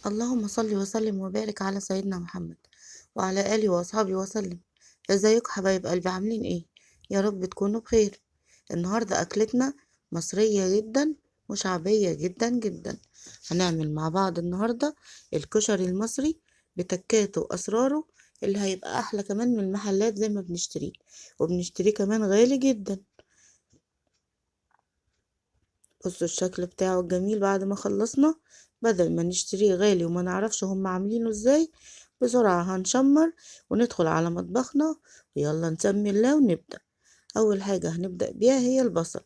اللهم صل وسلم وبارك على سيدنا محمد وعلى آله وأصحابه وسلم. ازيكم حبايب قلبي، عاملين ايه؟ يا رب تكونوا بخير. النهاردة أكلتنا مصرية جدا وشعبية جدا جدا. هنعمل مع بعض النهاردة الكشري المصري بتكاته وأسراره، اللي هيبقى أحلى كمان من المحلات زي ما بنشتريه، وبنشتريه كمان غالي جدا. بصوا الشكل بتاعه الجميل بعد ما خلصنا، بدل ما نشتريه غالي وما نعرفش هم عاملينه ازاي. بسرعة هنشمر وندخل على مطبخنا، ويلا نسمي الله ونبدأ. أول حاجة هنبدأ بيها هي البصل.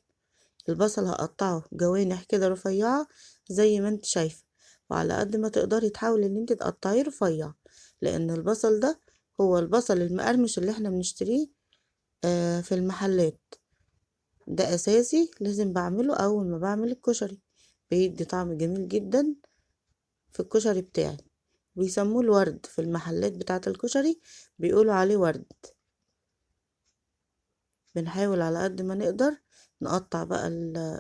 البصل هقطعه جوانح كده رفيعة زي ما انت شايفة، وعلى قد ما تقدري تحاولي ان انت تقطعيه رفيع، لأن البصل ده هو البصل المقرمش اللي احنا بنشتريه في المحلات. ده اساسي لازم بعمله اول ما بعمل الكشري، بيدي طعم جميل جدا في الكشري بتاعي. بيسموه الورد في المحلات بتاعة الكشري، بيقولوا عليه ورد. بنحاول على قد ما نقدر نقطع بقى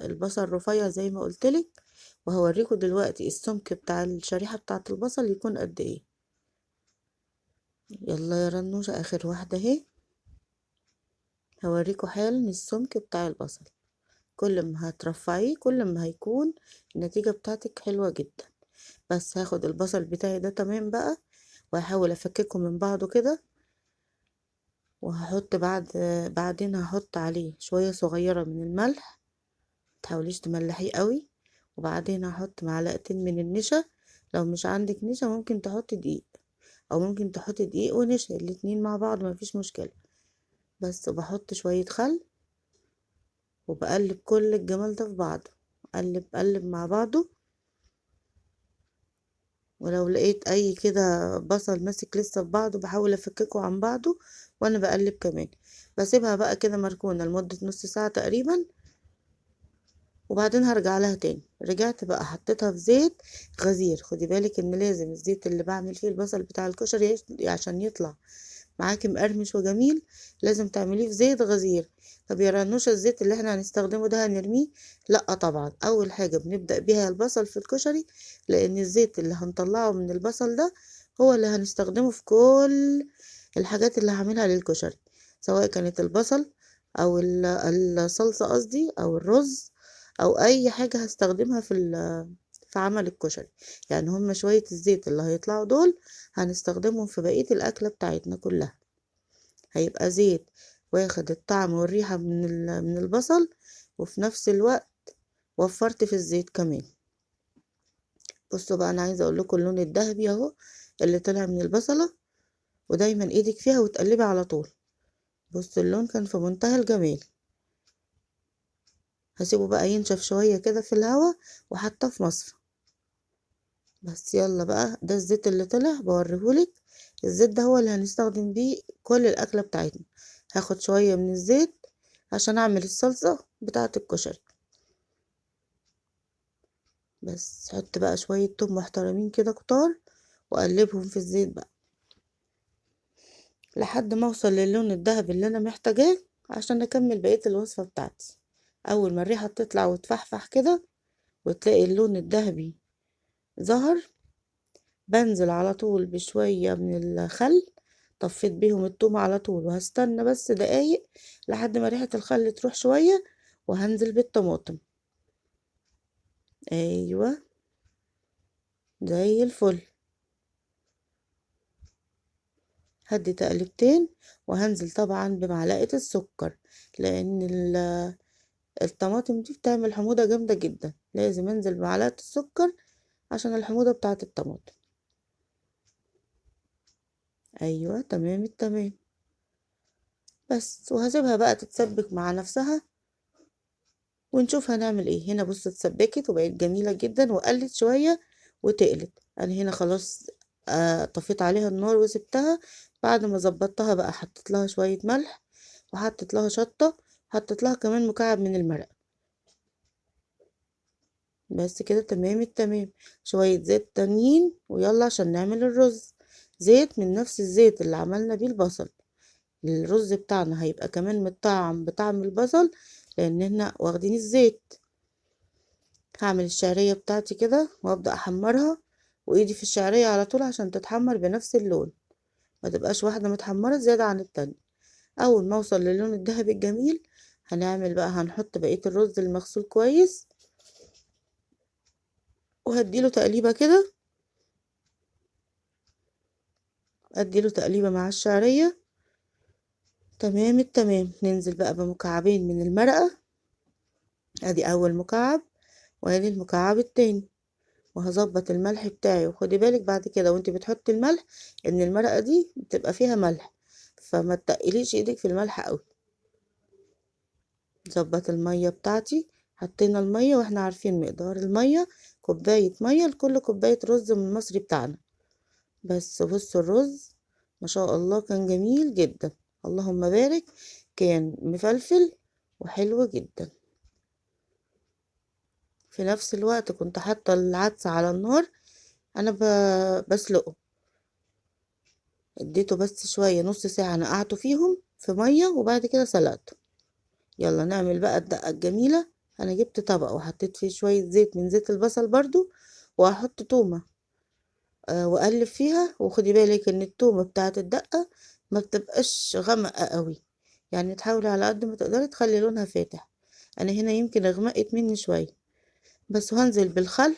البصل رفيع زي ما قلتلك، وهوريكم دلوقتي السمك بتاع الشريحة بتاعة البصل يكون قد ايه. يلا يا رنوشة، اخر واحدة اهي. هوريكم حالا السمك بتاع البصل. كل ما هترفعيه كل ما هيكون النتيجة بتاعتك حلوة جدا. بس هاخد البصل بتاعي ده تمام بقى، وهحاول افككه من بعضه كده، وهحط بعدين هحط عليه شوية صغيرة من الملح، متحاوليش تملحيه قوي. وبعدين هحط معلقتين من النشا. لو مش عندك نشا ممكن تحطي دقيق، او ممكن تحطي دقيق ونشا الاتنين مع بعض، مفيش مشكلة. بس بحط شوية خل، وبقلب كل الجمال ده في بعضه، قلب مع بعضه. ولو لقيت اي كده بصل ماسك لسه في بعضه بحاول افككه عن بعضه وانا بقلب كمان. بسيبها بقى كده مركونة لمدة نص ساعة تقريبا، وبعدين هرجع لها تاني. رجعت بقى حطيتها في زيت غزير. خدي بالك ان لازم الزيت اللي بعمل فيه البصل بتاع الكشري عشان يطلع معاكي مقرمش وجميل، لازم تعمليه في زيت غزير. طب يا رنوشة، الزيت اللي احنا هنستخدمه ده هنرميه؟ لا طبعا، اول حاجة بنبدأ بيها البصل في الكشري، لان الزيت اللي هنطلعه من البصل ده هو اللي هنستخدمه في كل الحاجات اللي هعملها للكشري، سواء كانت البصل او الصلصة قصدي، او الرز، او اي حاجة هستخدمها في عمل الكشري. يعني هما شوية الزيت اللي هيطلعوا دول هنستخدمهم في بقية الأكلة بتاعتنا كلها. هيبقى زيت واخد الطعم والريحة من البصل، وفي نفس الوقت وفرت في الزيت كمان. بصوا بقى، أنا عايزة أقول لكم اللون الذهبي أهو اللي طلع من البصلة، ودايما ايدك فيها وتقلبي على طول. بصوا اللون كان في منتهى الجمال. هسيبه بقى ينشف شوية كده في الهواء، وحطاه في مصفى. بس يلا بقى، ده الزيت اللي طلع بوريهولك. الزيت ده هو اللي هنستخدم بيه كل الأكلة بتاعتنا. هاخد شوية من الزيت عشان أعمل الصلصة بتاعة الكشري. بس حط بقى شوية توم محترمين كده كتار، وأقلبهم في الزيت بقى لحد ما أوصل للون الذهبي اللي أنا محتاجاه عشان أكمل بقية الوصفة بتاعتي. أول ما الريحة تطلع وتفحفح كده وتلاقي اللون الذهبي ظهر، بنزل على طول بشوية من الخل. طفيت بيهم التوم على طول، وهستنى بس دقايق لحد ما ريحة الخل تروح شوية، وهنزل بالطماطم. ايوه، زي الفل. هدي تقلبتين، وهنزل طبعا بمعلقة السكر، لان الطماطم دي بتعمل حموضة جامدة جدا. لازم انزل بمعلقة السكر عشان الحموضة بتاعة الطماطم. ايوه تمام التمام. بس وهسيبها بقى تتسبك مع نفسها، ونشوف هنعمل ايه. هنا بص اتسبكت وبقت جميلة جدا، وقلت شوية وتقلت. انا هنا خلاص طفيت عليها النار وسبتها. بعد ما ظبطتها بقى حطيت لها شوية ملح، وحطيت لها شطة، حطيت لها كمان مكعب من المرق. بس كده تمام التمام. شوية زيت تانيين ويلا عشان نعمل الرز. زيت من نفس الزيت اللي عملنا بيه البصل. الرز بتاعنا هيبقى كمان متطعم بطعم البصل، لان احنا واخدين الزيت. هعمل الشعرية بتاعتي كده وابدأ احمرها، وايدي في الشعرية على طول عشان تتحمر بنفس اللون، ما تبقاش واحدة متحمرة زيادة عن التانية. اول ما اوصل للون الذهبي الجميل هنعمل بقى، هنحط بقية الرز المغسول كويس وهديله تقليبة كده، اديله تقليبة مع الشعرية. تمام التمام. ننزل بقى بمكعبين من المرقة، ادي اول مكعب وادي المكعب التاني، وهظبط الملح بتاعي. وخدي بالك بعد كده وانت بتحطي الملح ان المرقة دي بتبقى فيها ملح، فما تقليش ايدك في الملح قوي. ظبط المية بتاعتي، حطينا المية واحنا عارفين مقدار المية، كوباية مية لكل كوباية رز من المصري بتاعنا. بس بصوا الرز ما شاء الله كان جميل جدا، اللهم بارك، كان مفلفل وحلو جدا. في نفس الوقت كنت حاطة العدس على النار، انا بسلقه، اديته بس شوية نص ساعة نقعته فيهم في مية وبعد كده سلقته. يلا نعمل بقى الدقة الجميلة. انا جبت طبق وحطيت فيه شوية زيت من زيت البصل برضو، وهحط تومة واقلب فيها. وخدي بالك ان التومة بتاعة الدقة ما بتبقاش غامقة قوي، يعني تحاولي على قد ما تقدري تخلي لونها فاتح. انا هنا يمكن اغمقت مني شوية بس. وهنزل بالخل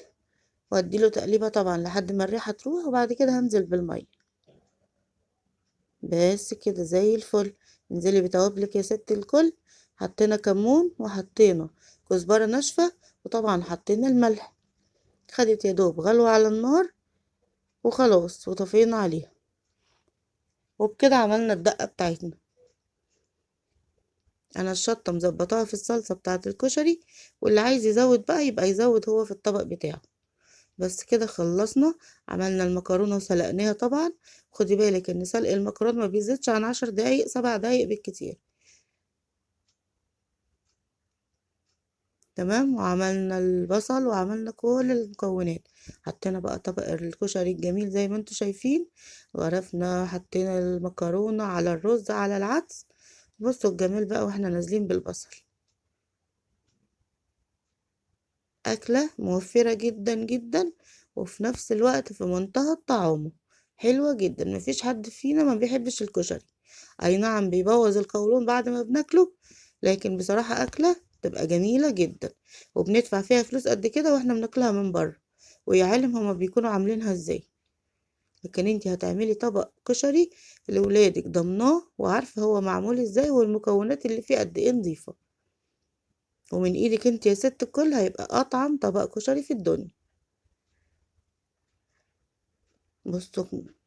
واديله تقليبة طبعا لحد ما الريحة تروح، وبعد كده هنزل بالمية. بس كده زي الفل. انزلي بتوابلك يا ست الكل. حطينا كمون وحطينا كزبرة ناشفة وطبعا حطينا الملح، خدت يا دوب غلوة على النار وخلاص وطفينا عليها. وبكده عملنا الدقة بتاعتنا. انا الشطة مظبطاها في الصلصة بتاعة الكشري، واللي عايز يزود بقى يبقى يزود هو في الطبق بتاعه. بس كده خلصنا. عملنا المكرونة وسلقناها طبعا. خدي بالك ان سلق المكرونة ما بيزيدش عن 10 دقايق، 7 دقايق بالكتير. تمام. وعملنا البصل وعملنا كل المكونات. حطينا بقى طبق الكشري الجميل زي ما انتوا شايفين، وعرفنا حطينا المكرونة على الرز على العدس. بصوا الجمال بقى واحنا نازلين بالبصل. أكلة موفرة جدا جدا، وفي نفس الوقت في منتهى الطعام، حلوة جدا. مفيش حد فينا ما بيحبش الكشري. أي نعم بيبوظ القولون بعد ما بناكله، لكن بصراحة أكلة تبقى جميلة جدا، وبندفع فيها فلوس قد كده واحنا بناكلها من بره، ويا عالم هما بيكونوا عاملينها ازاي. لكن انتي هتعملي طبق كشري لولادك ضمناه وعارفة هو معمول ازاي والمكونات اللي فيه قد ايه نظيفة، ومن ايدك انت يا ست الكل هيبقى اطعم طبق كشري في الدنيا. بصوا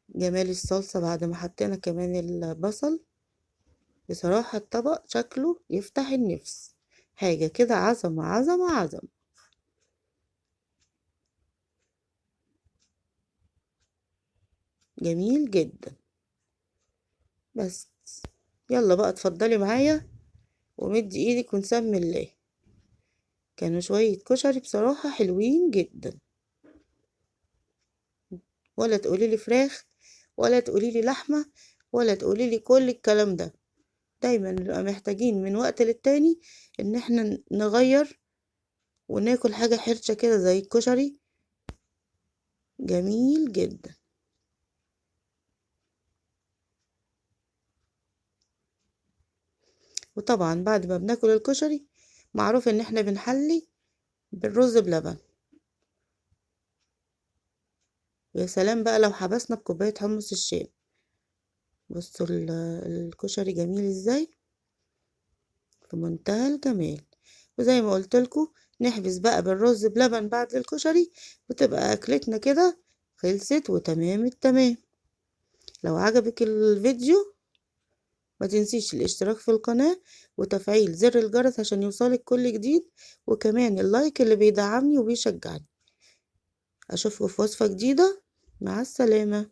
جمال الصلصة بعد ما حطينا كمان البصل، بصراحة الطبق شكله يفتح النفس، حاجة كده عظمة عظمة عظمة. جميل جدا. بس يلا بقى اتفضلي معايا ومدي ايدك ونسمي الله. كانوا شوية كشري بصراحة حلوين جدا. ولا تقولي لي فراخ ولا تقولي لي لحمة ولا تقولي لي كل الكلام ده. دايما نبقى محتاجين من وقت للتاني ان احنا نغير وناكل حاجة حرشة كده زي الكشري. جميل جدا. وطبعا بعد ما بناكل الكشري معروف ان احنا بنحلي بالرز بلبن. ويا سلام بقى لو حبسنا بكوباية حمص الشام. بصوا الكشري جميل ازاي، في منتهى الجمال. وزي ما قلت لكم نحبس بقى بالرز بلبن بعد الكشري، وتبقى اكلتنا كده خلصت وتمام التمام. لو عجبك الفيديو ما تنسيش الاشتراك في القناة وتفعيل زر الجرس عشان يوصلك كل جديد، وكمان اللايك اللي بيدعمني وبيشجعني. اشوفكم في وصفة جديدة. مع السلامة.